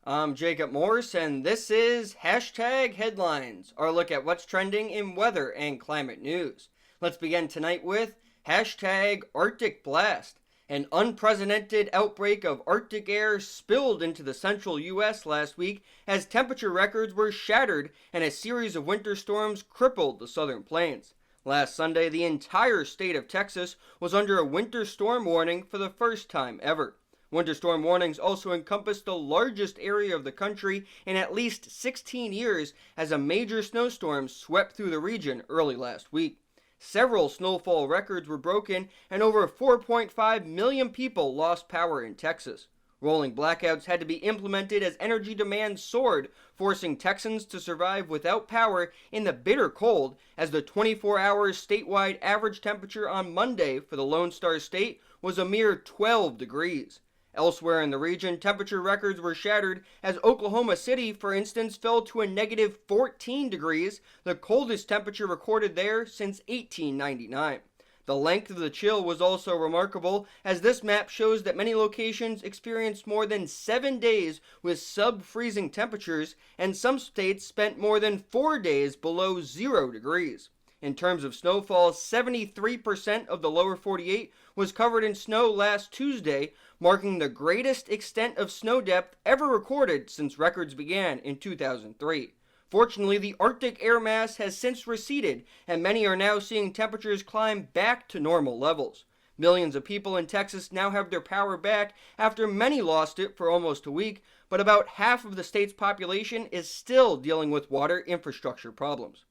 I'm Jacob Morse, and this is Hashtag Headlines, our look at what's trending in weather and climate news. Let's begin tonight with Hashtag Arctic Blast. An unprecedented outbreak of Arctic air spilled into the Central U.S. last week as temperature records were shattered and a series of winter storms crippled the southern plains. Last Sunday, the entire state of Texas was under a winter storm warning for the first time ever. Winter storm warnings also encompass the largest area of the country in at least 16 years as a major snowstorm swept through the region early last week. Several snowfall records were broken and over 4.5 million people lost power in Texas. Rolling blackouts had to be implemented as energy demand soared, forcing Texans to survive without power in the bitter cold as the 24-hour statewide average temperature on Monday for the Lone Star State was a mere 12 degrees. Elsewhere in the region, temperature records were shattered as Oklahoma City, for instance, fell to a negative 14 degrees, the coldest temperature recorded there since 1899. The length of the chill was also remarkable, as this map shows that many locations experienced more than 7 days with sub-freezing temperatures, and some states spent more than 4 days below 0 degrees. In terms of snowfall, 73% of the lower 48 was covered in snow last Tuesday, marking the greatest extent of snow depth ever recorded since records began in 2003. Fortunately, the Arctic air mass has since receded, and many are now seeing temperatures climb back to normal levels. Millions of people in Texas now have their power back after many lost it for almost a week, but about half of the state's population is still dealing with water infrastructure problems.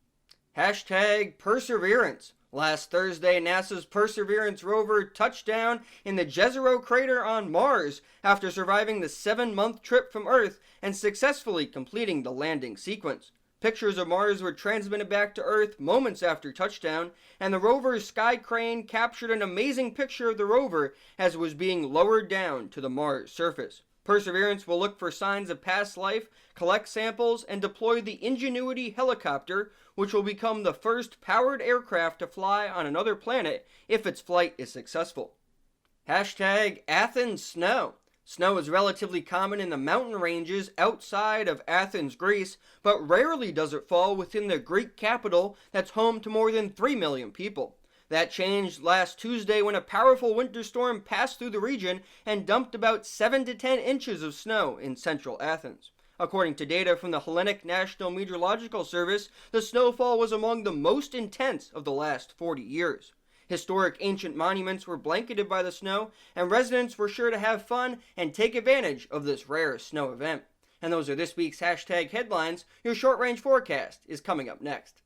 Hashtag Perseverance. Last Thursday, NASA's Perseverance Rover touched down in the Jezero crater on Mars after surviving the 7-month trip from Earth and successfully completing the landing sequence. Pictures of Mars were transmitted back to Earth moments after touchdown, and the rover's sky crane captured an amazing picture of the rover as it was being lowered down to the Mars surface. Perseverance will look for signs of past life, collect samples, and deploy the Ingenuity helicopter, which will become the first powered aircraft to fly on another planet if its flight is successful. Hashtag Athens Snow. Snow is relatively common in the mountain ranges outside of Athens, Greece, but rarely does it fall within the Greek capital that's home to more than 3 million people. That changed last Tuesday when a powerful winter storm passed through the region and dumped about 7 to 10 inches of snow in central Athens. According to data from the Hellenic National Meteorological Service, the snowfall was among the most intense of the last 40 years. Historic ancient monuments were blanketed by the snow, and residents were sure to have fun and take advantage of this rare snow event. And those are this week's Hashtag Headlines. Your short-range forecast is coming up next.